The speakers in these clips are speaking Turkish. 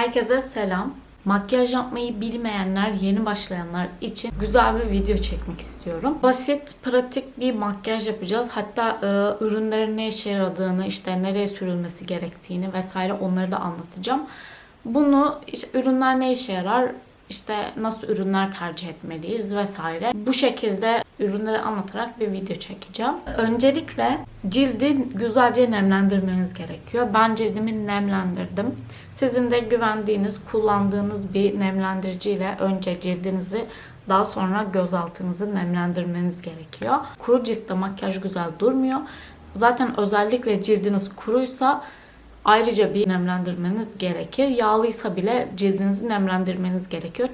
Herkese selam. Makyaj yapmayı bilmeyenler, yeni başlayanlar için güzel bir video çekmek istiyorum. Basit, pratik bir makyaj yapacağız. Hatta ürünlerin ne işe yaradığını, işte nereye sürülmesi gerektiğini vesaire onları da anlatacağım. Bunu, işte ürünler ne işe yarar, işte nasıl ürünler tercih etmeliyiz vesaire. Bu şekilde ürünleri anlatarak bir video çekeceğim. Öncelikle cildi güzelce nemlendirmeniz gerekiyor. Ben cildimi nemlendirdim. Sizin de güvendiğiniz, kullandığınız bir nemlendiriciyle önce cildinizi, daha sonra göz altınızı nemlendirmeniz gerekiyor. Kuru ciltte makyaj güzel durmuyor. Zaten özellikle cildiniz kuruysa ayrıca bir nemlendirmeniz gerekir. Yağlıysa bile cildinizi nemlendirmeniz gerekiyor.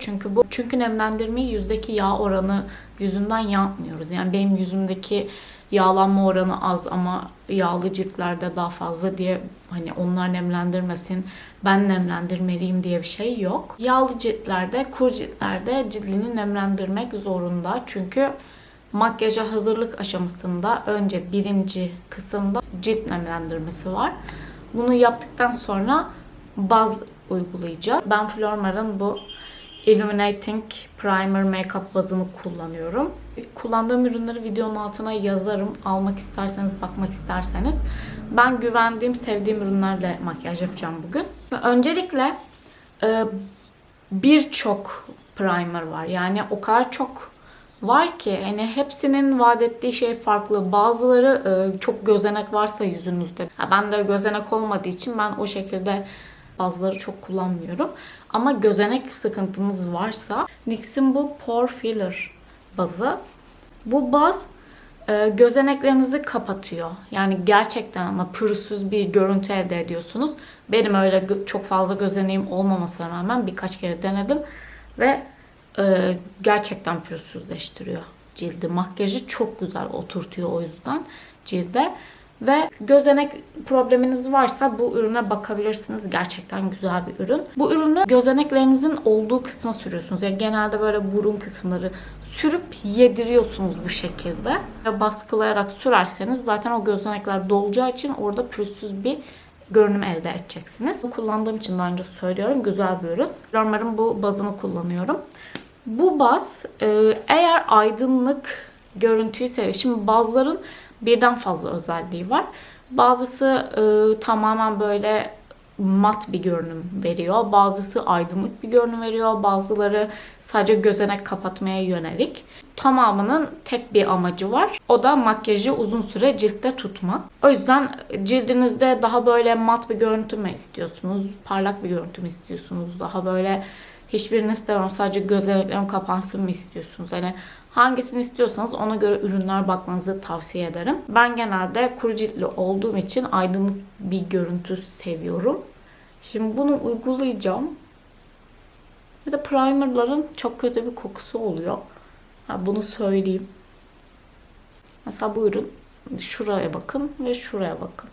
Çünkü nemlendirmeyi yüzdeki yağ oranı yüzünden yapmıyoruz. Yani benim yüzümdeki yağlanma oranı az ama yağlı ciltlerde daha fazla diye hani onlar nemlendirmesin, ben nemlendirmeliyim diye bir şey yok. Yağlı ciltlerde, kuru ciltlerde cildini nemlendirmek zorunda. Çünkü makyaja hazırlık aşamasında önce birinci kısımda cilt nemlendirmesi var. Bunu yaptıktan sonra baz uygulayacağız. Ben Flormar'ın bu Illuminating Primer Makeup bazını kullanıyorum. Kullandığım ürünleri videonun altına yazarım. Almak isterseniz, bakmak isterseniz. Ben güvendiğim, sevdiğim ürünlerle makyaj yapacağım bugün. Öncelikle birçok primer var. Yani o kadar çok var ki hani hepsinin vaat ettiği şey farklı. Bazıları çok gözenek varsa yüzünüzde. Ben de gözenek olmadığı için ben o şekilde bazıları çok kullanmıyorum. Ama gözenek sıkıntınız varsa NYX'in bu Pore Filler bazı. Bu baz gözeneklerinizi kapatıyor. Yani gerçekten ama pürüzsüz bir görüntü elde ediyorsunuz. Benim öyle çok fazla gözeneğim olmamasına rağmen birkaç kere denedim ve gerçekten pürüzsüzleştiriyor cildi. Makyajı çok güzel oturtuyor o yüzden cilde. Ve gözenek probleminiz varsa bu ürüne bakabilirsiniz. Gerçekten güzel bir ürün. Bu ürünü gözeneklerinizin olduğu kısma sürüyorsunuz. Yani genelde böyle burun kısımları sürüp yediriyorsunuz bu şekilde. Ve baskılayarak sürerseniz zaten o gözenekler dolacağı için orada pürüzsüz bir görünüm elde edeceksiniz. Kullandığım için daha önce söylüyorum. Güzel bir ürün. Flormar'ın bu bazını kullanıyorum. Bu baz eğer aydınlık görüntüyü seviyor. Şimdi bazıların birden fazla özelliği var. Bazısı tamamen böyle mat bir görünüm veriyor. Bazısı aydınlık bir görünüm veriyor. Bazıları sadece gözenek kapatmaya yönelik. Tamamının tek bir amacı var. O da makyajı uzun süre ciltte tutmak. O yüzden cildinizde daha böyle mat bir görüntü mü istiyorsunuz? Parlak bir görüntü mü istiyorsunuz? Daha böyle hiçbirini istemiyorum, sadece gözeneklerim kapansın mı istiyorsunuz? Yani hangisini istiyorsanız ona göre ürünler bakmanızı tavsiye ederim. Ben genelde kuru ciltli olduğum için aydınlık bir görüntü seviyorum. Şimdi bunu uygulayacağım. Bir de primerların çok kötü bir kokusu oluyor. Bunu söyleyeyim. Mesela bu ürün, şuraya bakın ve şuraya bakın.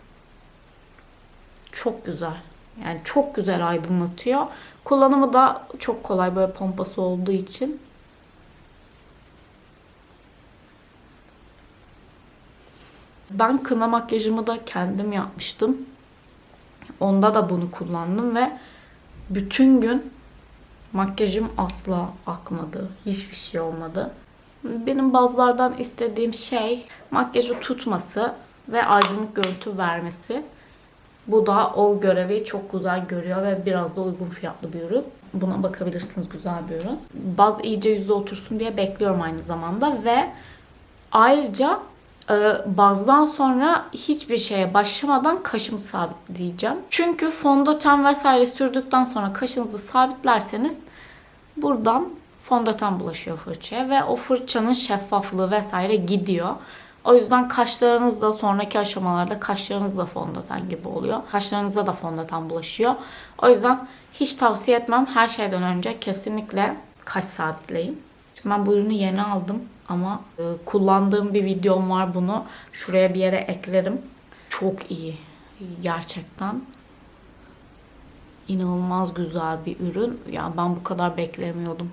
Çok güzel. Yani çok güzel aydınlatıyor. Kullanımı da çok kolay, böyle pompası olduğu için. Ben kına makyajımı da kendim yapmıştım. Onda da bunu kullandım ve bütün gün makyajım asla akmadı. Hiçbir şey olmadı. Benim bazılardan istediğim şey makyajı tutması ve aydınlık görüntü vermesi. Bu da o görevi çok güzel görüyor ve biraz da uygun fiyatlı bir ürün. Buna bakabilirsiniz, güzel bir ürün. Baz iyice yüze otursun diye bekliyorum aynı zamanda ve ayrıca bazdan sonra hiçbir şeye başlamadan kaşımı sabitleyeceğim. Çünkü fondöten vesaire sürdükten sonra kaşınızı sabitlerseniz buradan fondöten bulaşıyor fırçaya ve o fırçanın şeffaflığı vesaire gidiyor. O yüzden kaşlarınız da sonraki aşamalarda kaşlarınız da fondöten gibi oluyor. Kaşlarınıza da fondöten bulaşıyor. O yüzden hiç tavsiye etmem. Her şeyden önce kesinlikle kaş sabitleyin. Şimdi ben bu ürünü yeni aldım ama kullandığım bir videom var bunu. Şuraya bir yere eklerim. Çok iyi. Gerçekten inanılmaz güzel bir ürün. Ya ben bu kadar beklemiyordum.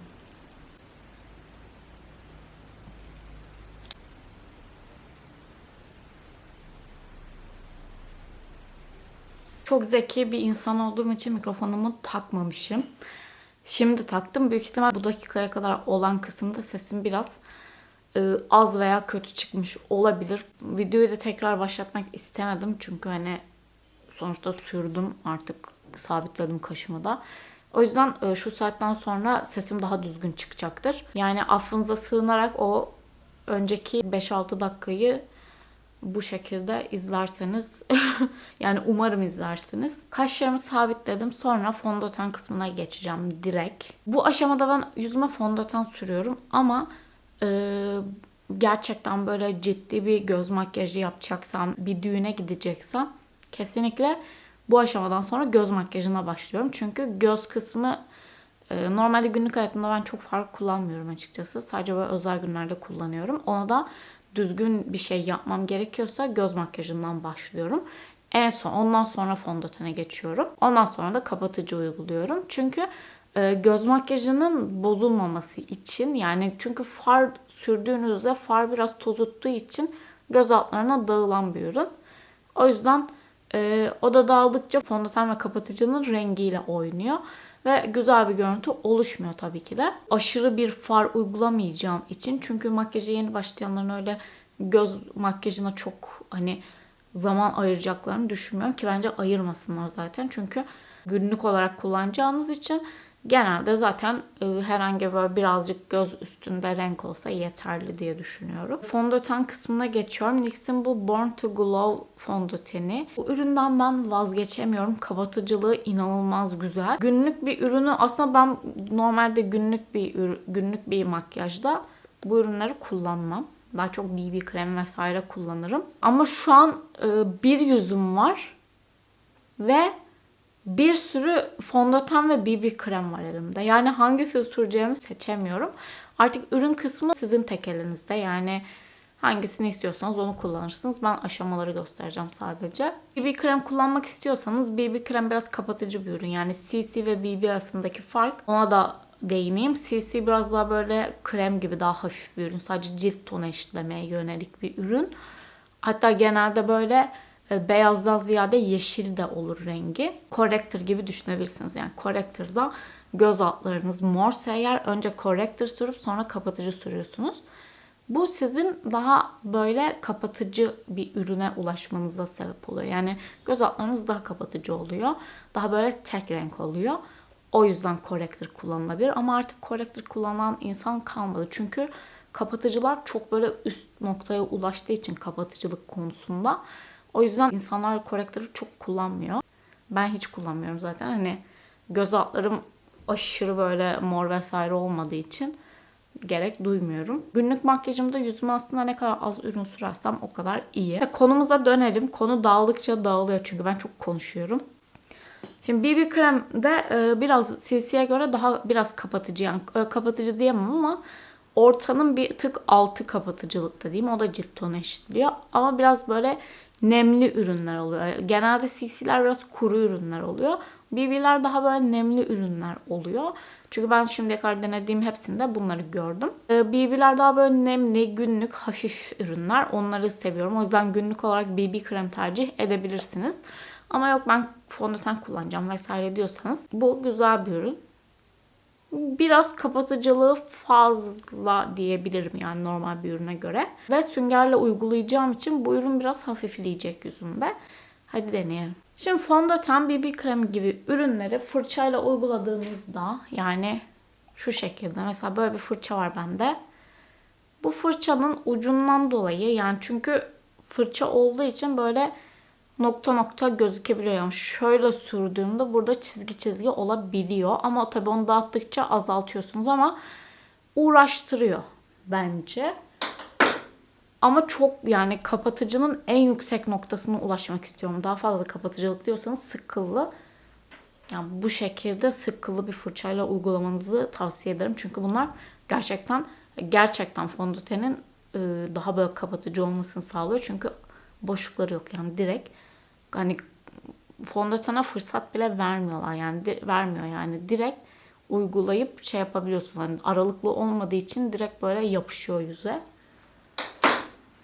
Çok zeki bir insan olduğum için mikrofonumu takmamışım. Şimdi taktım. Büyük ihtimal bu dakikaya kadar olan kısımda sesim biraz az veya kötü çıkmış olabilir. Videoyu da tekrar başlatmak istemedim. Çünkü hani sonuçta sürdüm, artık sabitledim kaşımı da. O yüzden şu saatten sonra sesim daha düzgün çıkacaktır. Yani affınıza sığınarak o önceki 5-6 dakikayı bu şekilde izlerseniz yani umarım izlersiniz. Kaşlarımı sabitledim. Sonra fondöten kısmına geçeceğim direkt. Bu aşamada ben yüzüme fondöten sürüyorum ama gerçekten böyle ciddi bir göz makyajı yapacaksam, bir düğüne gideceksem kesinlikle bu aşamadan sonra göz makyajına başlıyorum. Çünkü göz kısmı normalde günlük hayatımda ben çok far kullanmıyorum açıkçası. Sadece böyle özel günlerde kullanıyorum. Ona da düzgün bir şey yapmam gerekiyorsa göz makyajından başlıyorum. Ondan sonra fondötene geçiyorum. Ondan sonra da kapatıcı uyguluyorum. Çünkü göz makyajının bozulmaması için, yani çünkü far sürdüğünüzde far biraz tozuttuğu için göz altlarına dağılan bir ürün. O yüzden o da dağıldıkça fondöten ve kapatıcının rengiyle oynuyor. Ve güzel bir görüntü oluşmuyor tabii ki de. Aşırı bir far uygulamayacağım için. Çünkü makyaja yeni başlayanların öyle göz makyajına çok hani zaman ayıracaklarını düşünmüyorum. Ki bence ayırmasınlar zaten. Çünkü günlük olarak kullanacağınız için genelde zaten herhangi böyle birazcık göz üstünde renk olsa yeterli diye düşünüyorum. Fondöten kısmına geçiyorum. NYX'in bu Born to Glow fondöteni. Bu üründen ben vazgeçemiyorum. Kapatıcılığı inanılmaz güzel. Günlük bir ürünü aslında ben normalde günlük bir makyajda bu ürünleri kullanmam. Daha çok BB krem vesaire kullanırım. Ama şu an bir yüzüm var ve bir sürü fondöten ve BB krem var elimde. Yani hangisini süreceğimi seçemiyorum. Artık ürün kısmı sizin tek elinizde. Yani hangisini istiyorsanız onu kullanırsınız. Ben aşamaları göstereceğim sadece. BB krem kullanmak istiyorsanız BB krem biraz kapatıcı bir ürün. Yani CC ve BB arasındaki fark, ona da değineyim. CC biraz daha böyle krem gibi daha hafif bir ürün. Sadece cilt tonu eşitlemeye yönelik bir ürün. Hatta genelde böyle beyazdan ziyade yeşil de olur rengi. Corrector gibi düşünebilirsiniz. Yani corrector'da göz altlarınız morsa eğer önce corrector sürüp sonra kapatıcı sürüyorsunuz. Bu sizin daha böyle kapatıcı bir ürüne ulaşmanıza sebep oluyor. Yani göz altlarınız daha kapatıcı oluyor. Daha böyle tek renk oluyor. O yüzden corrector kullanılabilir. Ama artık corrector kullanan insan kalmadı. Çünkü kapatıcılar çok böyle üst noktaya ulaştığı için kapatıcılık konusunda. O yüzden insanlar corrector'ı çok kullanmıyor. Ben hiç kullanmıyorum zaten. Hani göz altlarım aşırı böyle mor vesaire olmadığı için gerek duymuyorum. Günlük makyajımda yüzüme aslında ne kadar az ürün sürersem o kadar iyi. Konumuza dönelim. Konu dağıldıkça dağılıyor çünkü ben çok konuşuyorum. Şimdi BB kremde biraz CC'ye göre daha biraz kapatıcı, yani kapatıcı diyemem ama ortanın bir tık altı kapatıcılıkta diyeyim. O da cilt tonu eşitliyor. Ama biraz böyle nemli ürünler oluyor. Genelde CC'ler biraz kuru ürünler oluyor. BB'ler daha böyle nemli ürünler oluyor. Çünkü ben şimdiye kadar denediğim hepsinde bunları gördüm. BB'ler daha böyle nemli, günlük, hafif ürünler. Onları seviyorum. O yüzden günlük olarak BB krem tercih edebilirsiniz. Ama yok ben fondöten kullanacağım vesaire diyorsanız bu güzel bir ürün. Biraz kapatıcılığı fazla diyebilirim yani normal bir ürüne göre. Ve süngerle uygulayacağım için bu ürün biraz hafifleyecek yüzümde. Hadi deneyelim. Şimdi fondöten, BB kremi gibi ürünleri fırçayla uyguladığınızda, yani şu şekilde mesela böyle bir fırça var bende. Bu fırçanın ucundan dolayı, yani çünkü fırça olduğu için böyle nokta nokta gözükebiliyor. Yani şöyle sürdüğümde burada çizgi çizgi olabiliyor. Ama tabii onu dağıttıkça azaltıyorsunuz ama uğraştırıyor bence. Ama çok, yani kapatıcının en yüksek noktasına ulaşmak istiyorum. Daha fazla kapatıcılık diyorsanız sık kıllı. Yani bu şekilde sık kıllı bir fırçayla uygulamanızı tavsiye ederim. Çünkü bunlar gerçekten fondötenin daha böyle kapatıcı olmasını sağlıyor. Çünkü boşlukları yok. Yani direkt hani fondötene fırsat bile vermiyorlar. Yani vermiyor yani. Direkt uygulayıp şey yapabiliyorsun. Hani aralıklı olmadığı için direkt böyle yapışıyor yüze.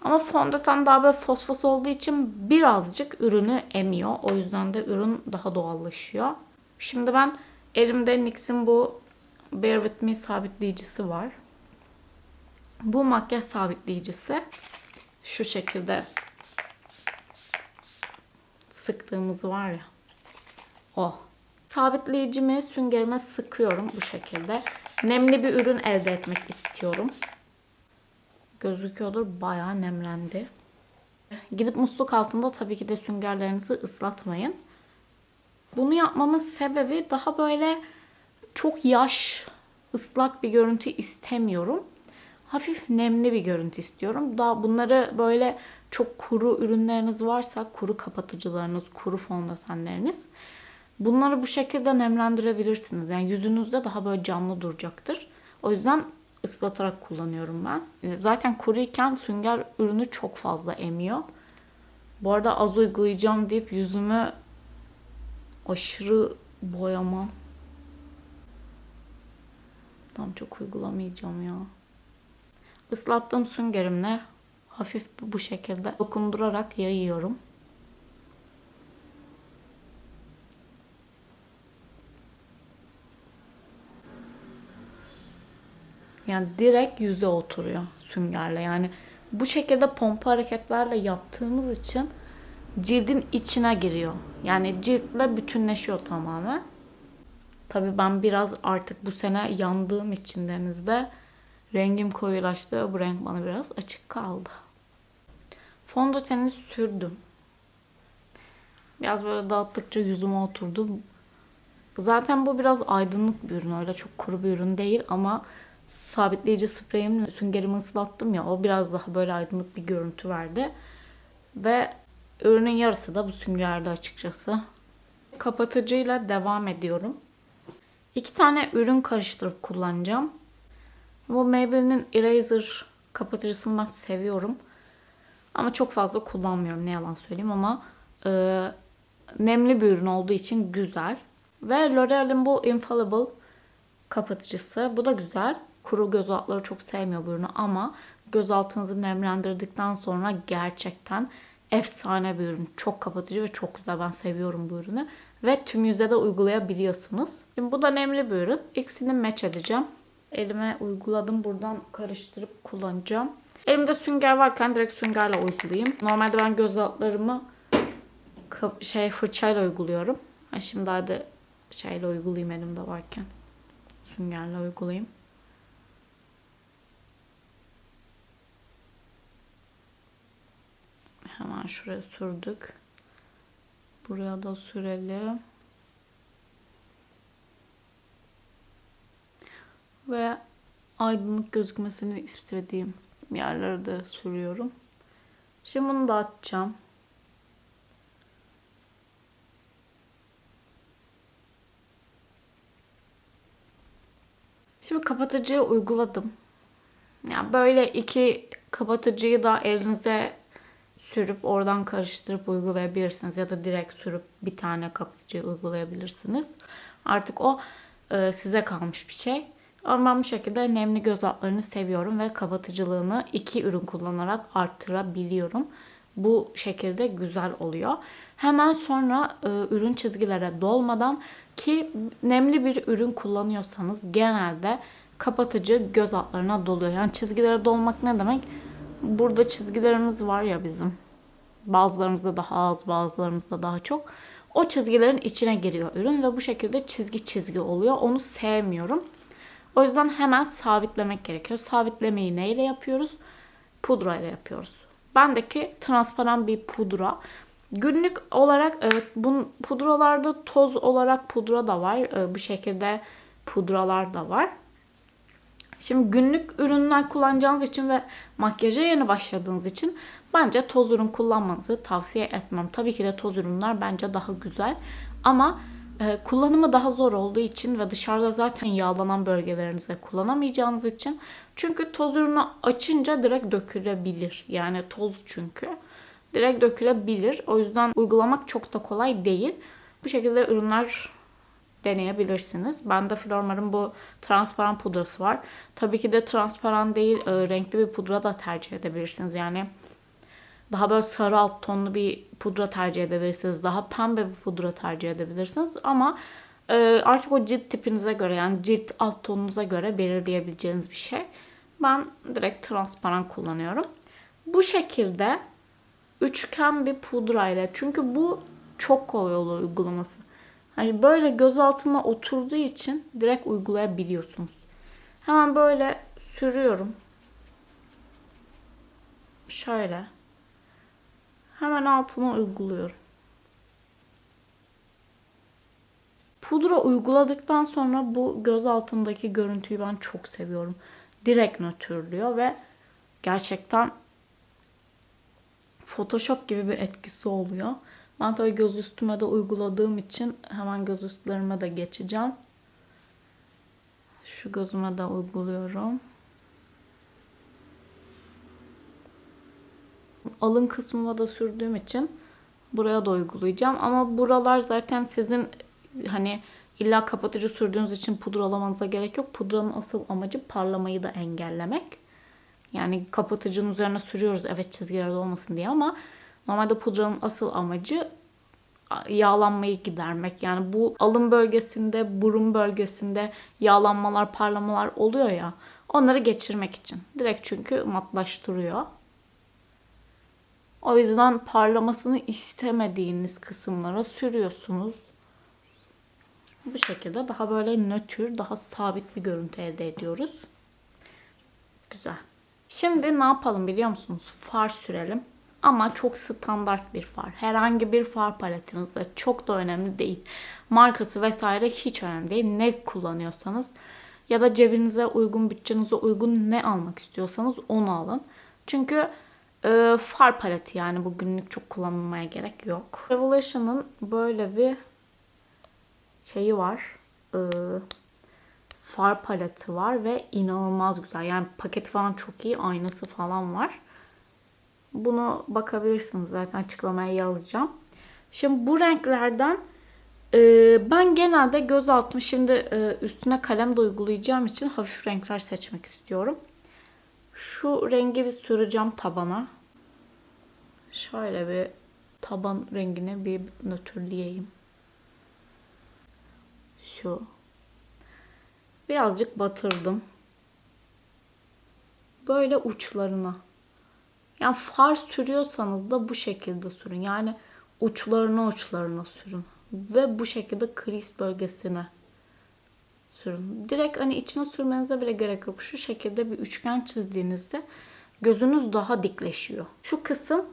Ama fondöten daha böyle fosfos olduğu için birazcık ürünü emiyor. O yüzden de ürün daha doğallaşıyor. Şimdi ben elimde NYX'in bu Bear With Me sabitleyicisi var. Bu makyaj sabitleyicisi. Şu şekilde sıktığımız var ya. O. Sabitleyicimi süngerime sıkıyorum bu şekilde. Nemli bir ürün elde etmek istiyorum. Gözüküyordur, bayağı nemlendi. Gidip musluk altında tabii ki de süngerlerinizi ıslatmayın. Bunu yapmamın sebebi daha böyle çok yaş, ıslak bir görüntü istemiyorum. Hafif nemli bir görüntü istiyorum. Daha bunları böyle çok kuru ürünleriniz varsa, kuru kapatıcılarınız, kuru fondötenleriniz, bunları bu şekilde nemlendirebilirsiniz. Yani yüzünüzde daha böyle canlı duracaktır. O yüzden ıslatarak kullanıyorum ben. Zaten kuruyken sünger ürünü çok fazla emiyor. Bu arada az uygulayacağım deyip yüzümü aşırı boyamam. Tam çok uygulamayacağım ya. Islattığım süngerimle hafif bu şekilde dokundurarak yayıyorum. Yani direkt yüze oturuyor süngerle. Yani bu şekilde pompa hareketlerle yaptığımız için cildin içine giriyor. Yani ciltle bütünleşiyor tamamen. Tabii ben biraz artık bu sene yandığım için denizde rengim koyulaştı. Bu renk bana biraz açık kaldı. Fondöteni sürdüm. Biraz böyle dağıttıkça yüzüme oturdu. Zaten bu biraz aydınlık bir ürün. Öyle çok kuru bir ürün değil ama sabitleyici spreyimle süngerimi ıslattım ya, o biraz daha böyle aydınlık bir görüntü verdi. Ve ürünün yarısı da bu süngerde açıkçası. Kapatıcıyla devam ediyorum. 2 tane ürün karıştırıp kullanacağım. Bu Maybelline'in Eraser kapatıcısını ben seviyorum. Ama çok fazla kullanmıyorum, ne yalan söyleyeyim, ama nemli bir ürün olduğu için güzel. Ve L'Oreal'in bu Infallible kapatıcısı. Bu da güzel. Kuru göz altları çok sevmiyor bu ürünü ama göz altınızı nemlendirdikten sonra gerçekten efsane bir ürün. Çok kapatıcı ve çok güzel. Ben seviyorum bu ürünü. Ve tüm yüze de uygulayabiliyorsunuz. Şimdi bu da nemli bir ürün. İkisini match edeceğim. Elime uyguladım. Buradan karıştırıp kullanacağım. Elimde sünger varken direkt süngerle uygulayayım. Normalde ben göz altlarımı fırçayla uyguluyorum. Şimdi hadi şeyle uygulayayım elimde varken. Süngerle uygulayayım. Hemen şuraya sürdük. Buraya da sürelim. Ve aydınlık gözükmesini istediğim yerlere de sürüyorum. Şimdi bunu da açacağım. Şimdi kapatıcıyı uyguladım. Yani böyle 2 kapatıcıyı da elinize sürüp oradan karıştırıp uygulayabilirsiniz. Ya da direkt sürüp bir tane kapatıcıyı uygulayabilirsiniz. Artık o size kalmış bir şey. Ama ben bu şekilde nemli göz altlarını seviyorum ve kapatıcılığını 2 ürün kullanarak arttırabiliyorum. Bu şekilde güzel oluyor. Hemen sonra ürün çizgilere dolmadan, ki nemli bir ürün kullanıyorsanız genelde kapatıcı göz altlarına doluyor. Yani çizgilere dolmak ne demek? Burada çizgilerimiz var ya bizim. Bazılarımızda daha az, bazılarımızda daha çok. O çizgilerin içine giriyor ürün ve bu şekilde çizgi çizgi oluyor. Onu sevmiyorum. O yüzden hemen sabitlemek gerekiyor. Sabitlemeyi neyle yapıyoruz? Pudra ile yapıyoruz. Bendeki transparan bir pudra. Günlük olarak evet, bu pudralarda toz olarak pudra da var. Bu şekilde pudralar da var. Şimdi günlük ürünler kullanacağınız için ve makyaja yeni başladığınız için bence toz ürün kullanmanızı tavsiye etmem. Tabii ki de toz ürünler bence daha güzel. Ama kullanımı daha zor olduğu için ve dışarıda zaten yağlanan bölgelerinize kullanamayacağınız için. Çünkü toz ürünü açınca direkt dökülebilir. Yani toz çünkü. Direkt dökülebilir. O yüzden uygulamak çok da kolay değil. Bu şekilde ürünler deneyebilirsiniz. Bende Flormar'ın bu transparan pudrası var. Tabii ki de transparan değil, renkli bir pudra da tercih edebilirsiniz. Yani Daha böyle sarı alt tonlu bir pudra tercih edebilirsiniz. Daha pembe bir pudra tercih edebilirsiniz. Ama artık o cilt tipinize göre, yani cilt alt tonunuza göre belirleyebileceğiniz bir şey. Ben direkt transparan kullanıyorum. Bu şekilde üçgen bir pudrayla, çünkü bu çok kolay oluyor uygulaması. Hani böyle göz altına oturduğu için direkt uygulayabiliyorsunuz. Hemen böyle sürüyorum. Şöyle. Hemen altına uyguluyorum. Pudra uyguladıktan sonra bu göz altındaki görüntüyü ben çok seviyorum. Direkt nötrlüyor ve gerçekten Photoshop gibi bir etkisi oluyor. Ben tabii göz üstüme de uyguladığım için hemen göz üstlerime de geçeceğim. Şu gözüme de uyguluyorum. Alın kısmıma da sürdüğüm için buraya da uygulayacağım. Ama buralar zaten sizin hani illa kapatıcı sürdüğünüz için pudralamanıza gerek yok. Pudranın asıl amacı parlamayı da engellemek. Yani kapatıcının üzerine sürüyoruz evet çizgiler olmasın diye, ama normalde pudranın asıl amacı yağlanmayı gidermek. Yani bu alın bölgesinde, burun bölgesinde yağlanmalar, parlamalar oluyor ya. Onları geçirmek için. Direkt çünkü matlaştırıyor. O yüzden parlamasını istemediğiniz kısımlara sürüyorsunuz. Bu şekilde daha böyle nötr, daha sabit bir görüntü elde ediyoruz. Güzel. Şimdi ne yapalım biliyor musunuz? Far sürelim. Ama çok standart bir far. Herhangi bir far paletinizde, çok da önemli değil. Markası vesaire hiç önemli değil. Ne kullanıyorsanız ya da cebinize uygun, bütçenize uygun ne almak istiyorsanız onu alın. Çünkü far paleti, yani bu günlük çok kullanılmaya gerek yok. Revelation'ın böyle bir şeyi var. Far paleti var ve inanılmaz güzel. Yani paketi falan çok iyi. Aynası falan var. Bunu bakabilirsiniz, zaten açıklamaya yazacağım. Şimdi bu renklerden ben genelde göz altımı, şimdi üstüne kalem de uygulayacağım için hafif renkler seçmek istiyorum. Şu rengi bir süreceğim tabana. Şöyle bir taban rengini bir nötrleyeyim. Şu. Birazcık batırdım. Böyle uçlarına. Yani far sürüyorsanız da bu şekilde sürün. Yani uçlarına sürün. Ve bu şekilde kriz bölgesine sürün. Direkt hani içine sürmenize bile gerek yok. Şu şekilde bir üçgen çizdiğinizde gözünüz daha dikleşiyor. Şu kısım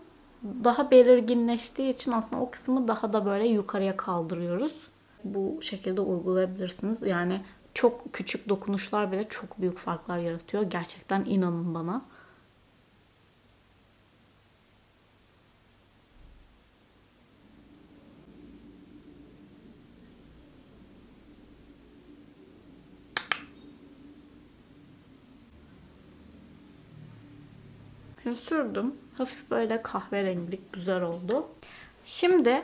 daha belirginleştiği için aslında o kısmı daha da böyle yukarıya kaldırıyoruz. Bu şekilde uygulayabilirsiniz. Yani çok küçük dokunuşlar bile çok büyük farklar yaratıyor. Gerçekten inanın bana. Şimdi sürdüm. Hafif böyle kahverengilik güzel oldu. Şimdi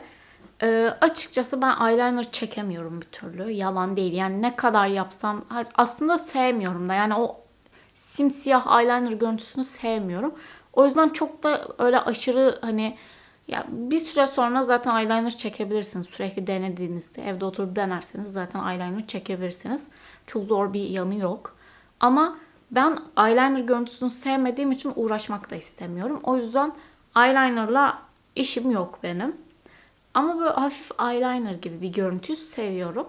açıkçası ben eyeliner çekemiyorum bir türlü. Yalan değil. Yani ne kadar yapsam aslında sevmiyorum da. Yani o simsiyah eyeliner görüntüsünü sevmiyorum. O yüzden çok da öyle aşırı hani ya bir süre sonra zaten eyeliner çekebilirsiniz. Sürekli denediğinizde evde oturup denerseniz zaten eyeliner çekebilirsiniz. Çok zor bir yanı yok. Ama ben eyeliner görüntüsünü sevmediğim için uğraşmak da istemiyorum. O yüzden eyelinerla işim yok benim. Ama böyle hafif eyeliner gibi bir görüntüyü seviyorum.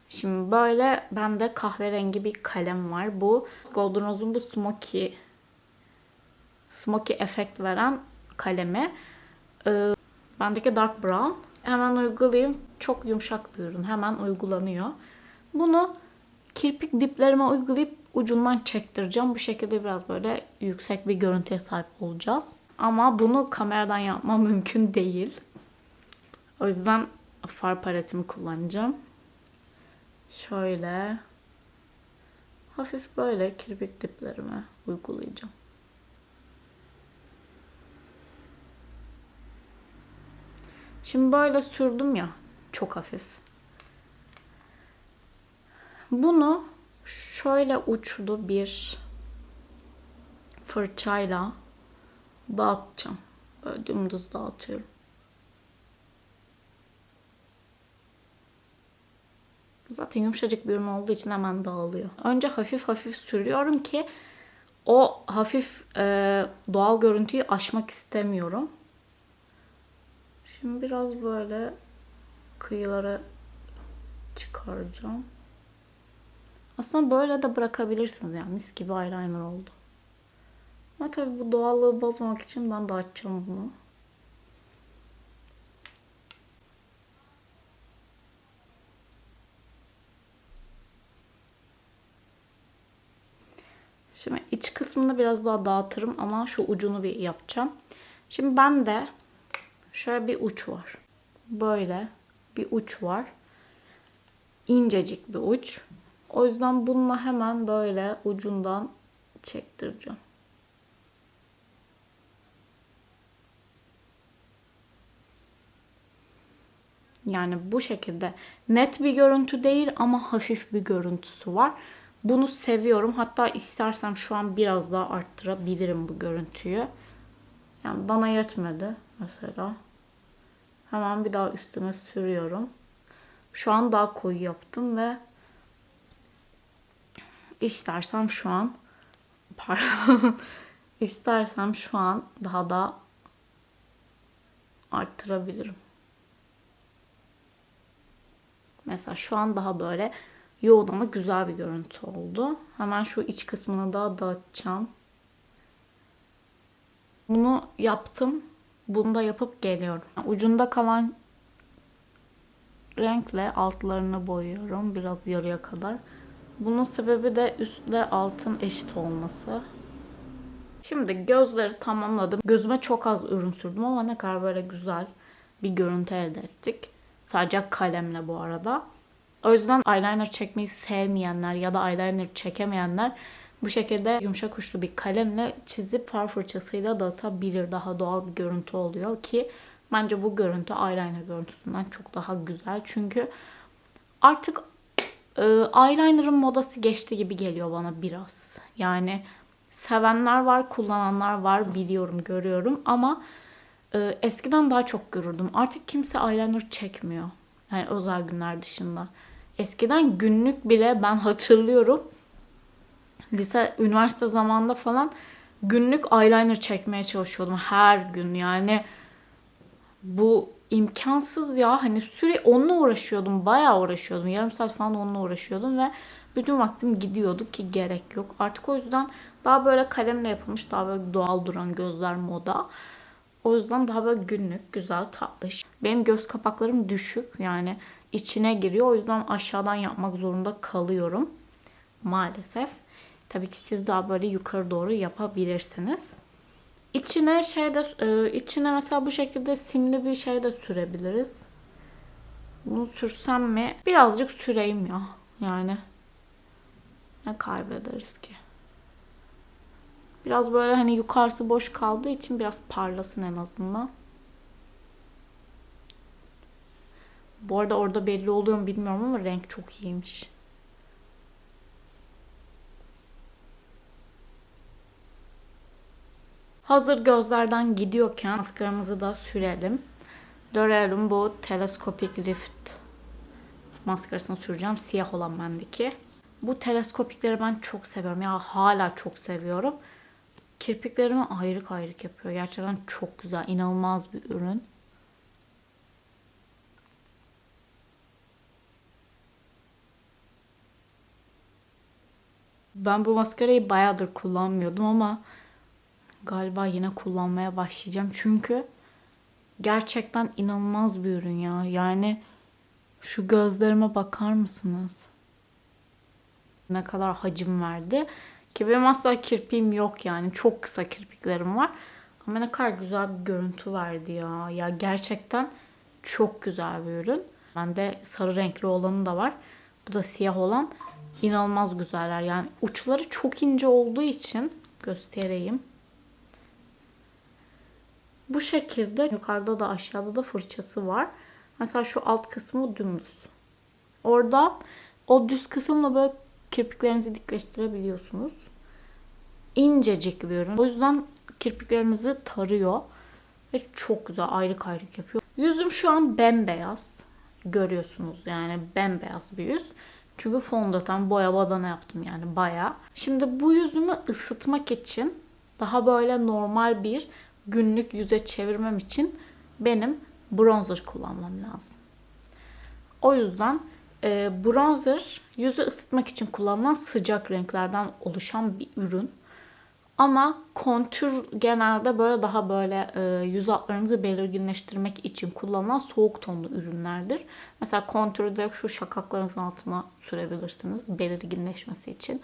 Şimdi böyle bende kahverengi bir kalem var. Bu Golden Rose'un bu smoky efekt veren kalemi. Bendeki dark brown. Hemen uygulayayım. Çok yumuşak bir ürün. Hemen uygulanıyor. Bunu kirpik diplerime uygulayıp ucundan çektireceğim. Bu şekilde biraz böyle yüksek bir görüntüye sahip olacağız. Ama bunu kameradan yapmam mümkün değil. O yüzden far paletimi kullanacağım. Şöyle hafif böyle kirpik diplerime uygulayacağım. Şimdi böyle sürdüm ya, çok hafif. Bunu şöyle uçlu bir fırçayla dağıtacağım. Böyle dümdüz dağıtıyorum. Zaten yumuşacık bir ürün olduğu için hemen dağılıyor. Önce hafif hafif sürüyorum ki o hafif doğal görüntüyü aşmak istemiyorum. Şimdi biraz böyle kıyılara çıkaracağım. Aslında böyle de bırakabilirsiniz yani, mis gibi eyeliner oldu. Ama tabii bu doğallığı bozmamak için ben de açacağım bunu. Şimdi iç kısmını biraz daha dağıtırım ama şu ucunu bir yapacağım. Şimdi ben de şöyle bir uç var. Böyle bir uç var. İncecik bir uç. O yüzden bununla hemen böyle ucundan çektireceğim. Yani bu şekilde net bir görüntü değil ama hafif bir görüntüsü var. Bunu seviyorum. Hatta istersem şu an biraz daha arttırabilirim bu görüntüyü. Yani bana yetmedi mesela. Hemen bir daha üstüne sürüyorum. Şu an daha koyu yaptım ve istersem şu an pardon istersem şu an daha da arttırabilirim. Mesela şu an daha böyle yoğun ama güzel bir görüntü oldu. Hemen şu iç kısmını daha dağıtacağım. Bunu yaptım. Bunu da yapıp geliyorum. Ucunda kalan renkle altlarını boyuyorum. Biraz yarıya kadar. Bunun sebebi de üstle altın eşit olması. Şimdi gözleri tamamladım. Gözüme çok az ürün sürdüm ama ne kadar böyle güzel bir görüntü elde ettik. Sadece kalemle bu arada. O yüzden eyeliner çekmeyi sevmeyenler ya da eyeliner çekemeyenler bu şekilde yumuşak uçlu bir kalemle çizip far fırçasıyla dağıtabilir. Daha doğal bir görüntü oluyor ki bence bu görüntü eyeliner görüntüsünden çok daha güzel. Çünkü artık eyeliner'ın modası geçti gibi geliyor bana biraz. Yani sevenler var, kullananlar var, biliyorum, görüyorum ama eskiden daha çok görürdüm. Artık kimse eyeliner çekmiyor. Yani özel günler dışında. Eskiden günlük bile ben hatırlıyorum. Lise, üniversite zamanında falan günlük eyeliner çekmeye çalışıyordum her gün. Yani bu imkansız ya. Hani sürekli onunla uğraşıyordum. Bayağı uğraşıyordum. Yarım saat falan onunla uğraşıyordum ve bütün vaktim gidiyordu ki gerek yok. Artık o yüzden daha böyle kalemle yapılmış, daha böyle doğal duran gözler moda. O yüzden daha böyle günlük, güzel, tatlış. Benim göz kapaklarım düşük. Yani içine giriyor. O yüzden aşağıdan yapmak zorunda kalıyorum. Maalesef. Tabii ki siz daha böyle yukarı doğru yapabilirsiniz. İçine mesela bu şekilde simli bir şey de sürebiliriz. Bunu sürsem mi? Birazcık süreyim ya. Yani ne kaybederiz ki? Biraz böyle hani yukarısı boş kaldığı için biraz parlasın en azından. Bu arada orada belli oluyor mu bilmiyorum ama renk çok iyiymiş. Hazır gözlerden gidiyorken maskaramızı da sürelim. L'Oreal'ın bu Telescopic Lift maskarasını süreceğim. Siyah olan bendeki. Bu teleskopikleri ben çok seviyorum. Ya hala çok seviyorum. Kirpiklerimi ayrık ayrık yapıyor. Gerçekten çok güzel. İnanılmaz bir ürün. Ben bu maskarayı bayağıdır kullanmıyordum ama galiba yine kullanmaya başlayacağım. Çünkü gerçekten inanılmaz bir ürün ya. Yani şu gözlerime bakar mısınız? Ne kadar hacim verdi. Ki benim asla kirpiğim yok yani. Çok kısa kirpiklerim var. Ama ne kadar güzel bir görüntü verdi ya. Ya gerçekten çok güzel bir ürün. Bende sarı renkli olanı da var. Bu da siyah olan. İnanılmaz güzeller. Yani uçları çok ince olduğu için göstereyim. Bu şekilde yukarıda da aşağıda da fırçası var. Mesela şu alt kısmı dümdüz. Orada o düz kısımla böyle kirpiklerinizi dikleştirebiliyorsunuz. İncecik bir ürün. O yüzden kirpiklerinizi tarıyor. Ve çok güzel ayrık ayrık yapıyor. Yüzüm şu an bembeyaz. Görüyorsunuz yani bembeyaz bir yüz. Çünkü fondöten boya badana yaptım yani bayağı. Şimdi bu yüzümü ısıtmak için daha böyle normal bir günlük yüze çevirmem için benim bronzer kullanmam lazım. O yüzden bronzer yüzü ısıtmak için kullanılan sıcak renklerden oluşan bir ürün. Ama kontür genelde böyle daha böyle yüz hatlarınızı belirginleştirmek için kullanılan soğuk tonlu ürünlerdir. Mesela kontürü direkt şu şakaklarınızın altına sürebilirsiniz belirginleşmesi için.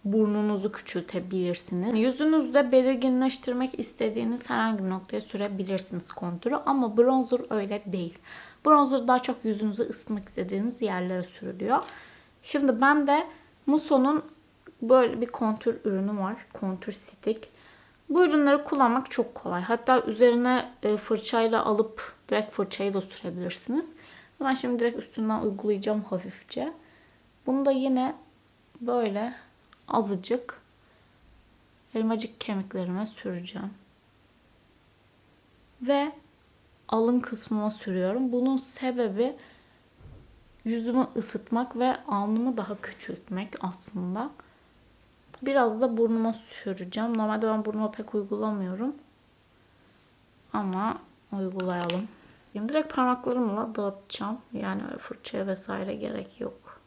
Burnunuzu küçültebilirsiniz. Yüzünüzde belirginleştirmek istediğiniz herhangi bir noktaya sürebilirsiniz kontürü ama bronzer öyle değil. Bronzer daha çok yüzünüzü ısıtmak istediğiniz yerlere sürülüyor. Şimdi ben de Musso'nun böyle bir kontür ürünü var. Kontür stick. Bu ürünleri kullanmak çok kolay. Hatta üzerine fırçayla alıp direkt fırçayı da sürebilirsiniz. Ben şimdi direkt üstünden uygulayacağım hafifçe. Bunu da yine böyle azıcık elmacık kemiklerime süreceğim. Ve alın kısmıma sürüyorum. Bunun sebebi yüzümü ısıtmak ve alnımı daha küçültmek aslında. Biraz da burnuma süreceğim. Normalde ben burnuma pek uygulamıyorum. Ama uygulayalım. Şimdi direkt parmaklarımla dağıtacağım. Yani fırçaya vesaire gerek yok.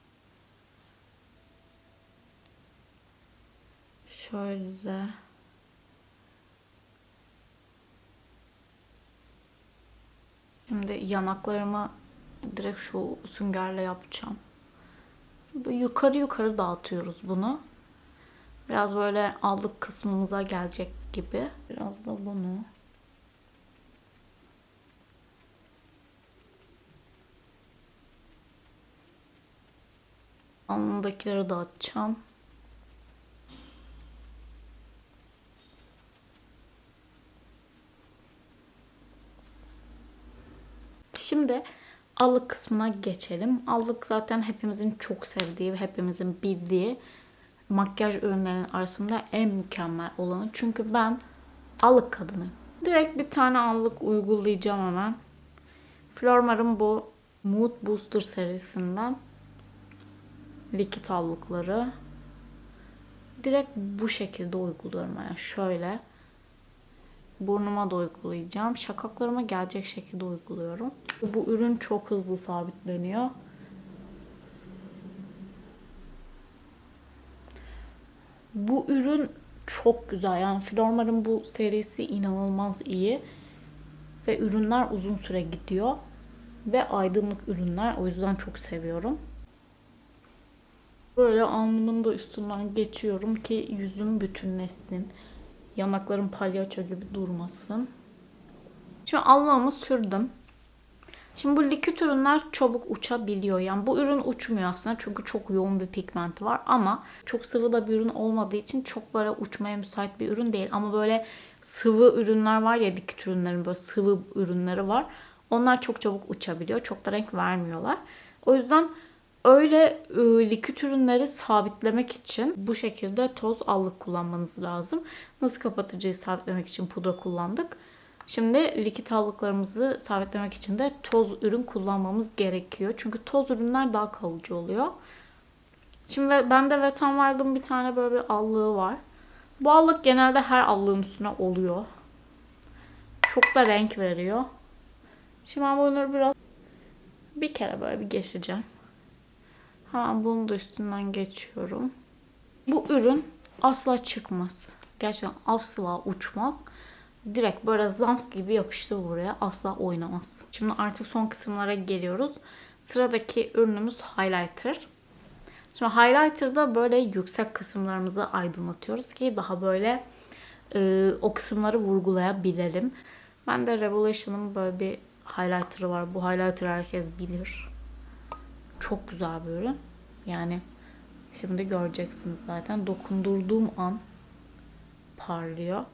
Şöyle. Şimdi yanaklarımı direkt şu süngerle yapacağım. Yukarı yukarı dağıtıyoruz bunu. Biraz böyle allık kısmımıza gelecek gibi. Biraz da bunu. Alnındakileri dağıtacağım. Şimdi allık kısmına geçelim. Allık zaten hepimizin çok sevdiği ve hepimizin bildiği makyaj ürünlerinin arasında en mükemmel olanı. Çünkü ben allık kadınıyım. Direkt bir tane allık uygulayacağım hemen. Flormar'ın bu Mood Booster serisinden likit allıkları. Direkt bu şekilde uyguluyorum. Yani şöyle. Burnuma da uygulayacağım. Şakaklarıma gelecek şekilde uyguluyorum. Bu ürün çok hızlı sabitleniyor. Bu ürün çok güzel. Yani Flormar'ın bu serisi inanılmaz iyi. Ve ürünler uzun süre gidiyor. Ve aydınlık ürünler. O yüzden çok seviyorum. Böyle alnımın da üstünden geçiyorum ki yüzüm bütünleşsin. Yanaklarım palyaço gibi durmasın. Şimdi allığımı sürdüm. Şimdi bu likit ürünler çabuk uçabiliyor. Yani bu ürün uçmuyor aslında çünkü çok yoğun bir pigmenti var. Ama çok sıvı da bir ürün olmadığı için çok böyle uçmaya müsait bir ürün değil. Ama böyle sıvı ürünler var ya, likit ürünlerin böyle sıvı ürünleri var. Onlar çok çabuk uçabiliyor. Çok da renk vermiyorlar. O yüzden öyle likit ürünleri sabitlemek için bu şekilde toz allık kullanmanız lazım. Nasıl kapatıcıyı sabitlemek için pudra kullandık. Şimdi likit allıklarımızı sabitlemek için de toz ürün kullanmamız gerekiyor. Çünkü toz ürünler daha kalıcı oluyor. Şimdi bende Wet n Wild'ın bir tane böyle bir allığı var. Bu allık genelde her allığın üstüne oluyor. Çok da renk veriyor. Şimdi ben bunları biraz bir kere böyle bir geçeceğim. Hemen bunu da üstünden geçiyorum. Bu ürün asla çıkmaz. Gerçekten asla uçmaz. Direkt böyle zamp gibi yapıştı buraya. Asla oynamaz. Şimdi artık son kısımlara geliyoruz. Sıradaki ürünümüz highlighter. Şimdi highlighter'da böyle yüksek kısımlarımızı aydınlatıyoruz ki daha böyle o kısımları vurgulayabilelim. Ben de Revelation'ın böyle bir highlighter'ı var. Bu highlighter herkes bilir. Çok güzel bir ürün. Yani şimdi göreceksiniz zaten. Dokundurduğum an parlıyor.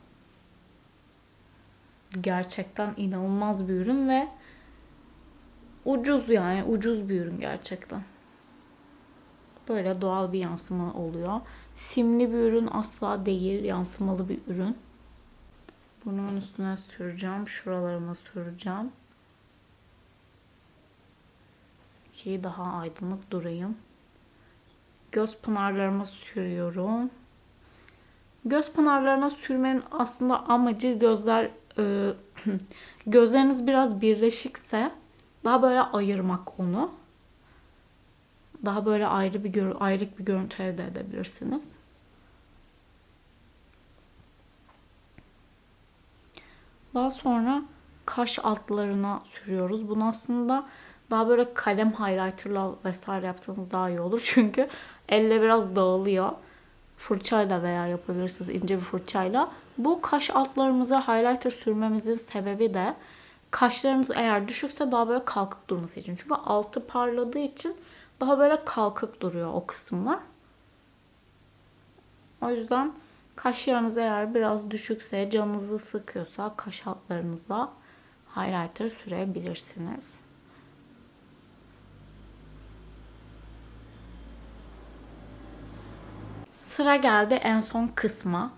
Gerçekten inanılmaz bir ürün ve ucuz, yani ucuz bir ürün gerçekten. Böyle doğal bir yansıma oluyor. Simli bir ürün asla değil, yansımalı bir ürün. Burnumun üstüne süreceğim. Şuralarıma süreceğim. Ki daha aydınlık durayım. Göz pınarlarıma sürüyorum. Göz pınarlarına sürmenin aslında amacı gözleriniz biraz birleşikse daha böyle ayırmak onu. Daha böyle ayrık bir görüntü elde edebilirsiniz. Daha sonra kaş altlarına sürüyoruz. Bunu aslında daha böyle kalem highlighter'la vesaire yapsanız daha iyi olur. Çünkü elle biraz dağılıyor. Fırçayla veya yapabilirsiniz ince bir fırçayla. Bu kaş altlarımıza highlighter sürmemizin sebebi de kaşlarımız eğer düşükse daha böyle kalkık durması için. Çünkü altı parladığı için daha böyle kalkık duruyor o kısımlar. O yüzden kaşlarınız eğer biraz düşükse, canınızı sıkıyorsa kaş altlarınıza highlighter sürebilirsiniz. Sıra geldi en son kısma.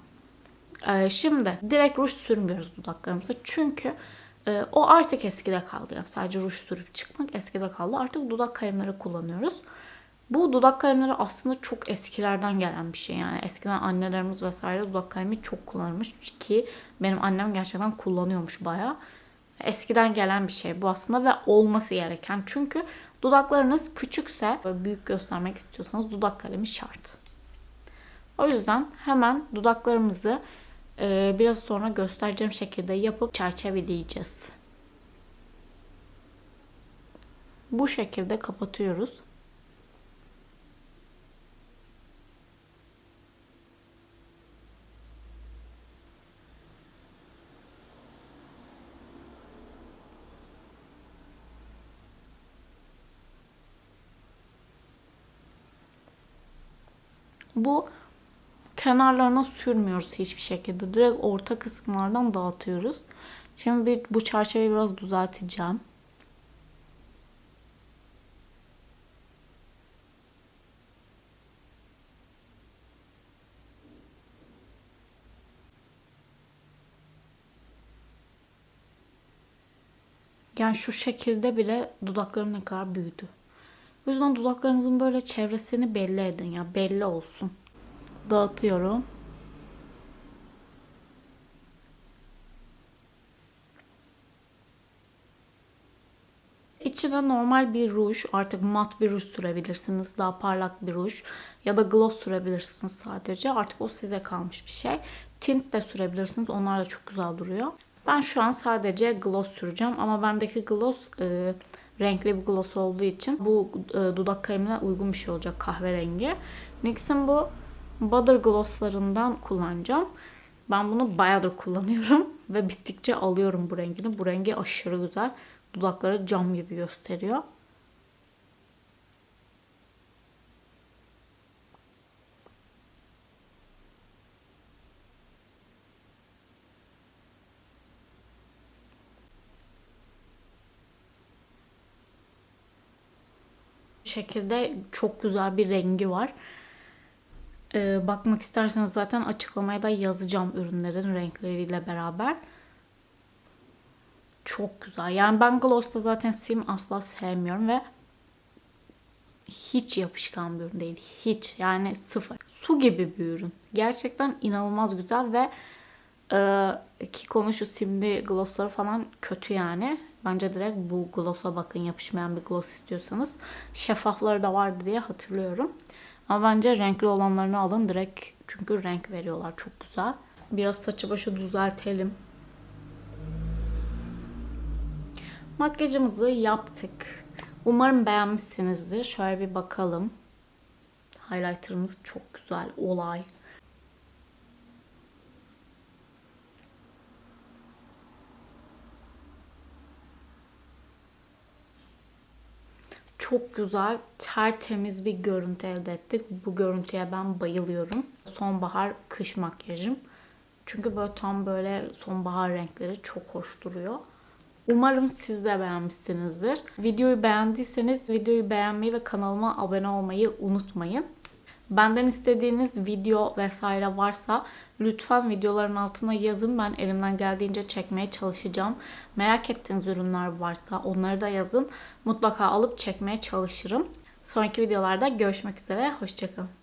Şimdi direkt ruj sürmüyoruz dudaklarımıza. Çünkü o artık eskide kaldı. Yani sadece ruj sürüp çıkmak eskide kaldı. Artık dudak kalemleri kullanıyoruz. Bu dudak kalemleri aslında çok eskilerden gelen bir şey. Yani eskiden annelerimiz vesaire dudak kalemi çok kullanmış ki benim annem gerçekten kullanıyormuş bayağı. Eskiden gelen bir şey bu aslında ve olması gereken. Çünkü dudaklarınız küçükse, büyük göstermek istiyorsanız dudak kalemi şart. O yüzden hemen dudaklarımızı biraz sonra göstereceğim şekilde yapıp çerçeveleyeceğiz. Bu şekilde kapatıyoruz. Bu kenarlarına sürmüyoruz hiçbir şekilde. Direkt orta kısımlardan dağıtıyoruz. Şimdi bu çerçeveyi biraz düzelteceğim. Yani şu şekilde bile dudaklarım ne kadar büyüdü. O yüzden dudaklarınızın böyle çevresini belli edin ya. Belli olsun. Dağıtıyorum. İçine normal bir ruj, artık mat bir ruj sürebilirsiniz. Daha parlak bir ruj ya da gloss sürebilirsiniz sadece. Artık o size kalmış bir şey. Tint de sürebilirsiniz. Onlar da çok güzel duruyor. Ben şu an sadece gloss süreceğim ama bendeki gloss renkli bir gloss olduğu için bu dudak kalemine uygun bir şey olacak, kahverengi. NYX'in bu Butter Gloss'larından kullanacağım. Ben bunu bayağıdır kullanıyorum ve bittikçe alıyorum bu rengini. Bu rengi aşırı güzel. Dudakları cam gibi gösteriyor. Bu şekilde çok güzel bir rengi var. Bakmak isterseniz zaten açıklamaya da yazacağım ürünlerin renkleriyle beraber. Çok güzel. Yani ben gloss'ta zaten sim asla sevmiyorum ve hiç yapışkan bir ürün değil. Hiç. Yani sıfır. Su gibi bir ürün. Gerçekten inanılmaz güzel ve ki konu şu simli glossları falan kötü yani. Bence direkt bu gloss'a bakın, yapışmayan bir gloss istiyorsanız. Şeffafları da vardı diye hatırlıyorum. Ama bence renkli olanlarını alın direkt, çünkü renk veriyorlar, çok güzel. Biraz saçı başı düzeltelim. Makyajımızı yaptık. Umarım beğenmişsinizdir. Şöyle bir bakalım. Highlighter'ımız çok güzel. Olay. Çok güzel, tertemiz bir görüntü elde ettik. Bu görüntüye ben bayılıyorum. Sonbahar kış makyajım. Çünkü böyle tam böyle sonbahar renkleri çok hoş duruyor. Umarım siz de beğenmişsinizdir. Videoyu beğendiyseniz videoyu beğenmeyi ve kanalıma abone olmayı unutmayın. Benden istediğiniz video vesaire varsa lütfen videoların altına yazın. Ben elimden geldiğince çekmeye çalışacağım. Merak ettiğiniz ürünler varsa onları da yazın. Mutlaka alıp çekmeye çalışırım. Sonraki videolarda görüşmek üzere. Hoşça kalın.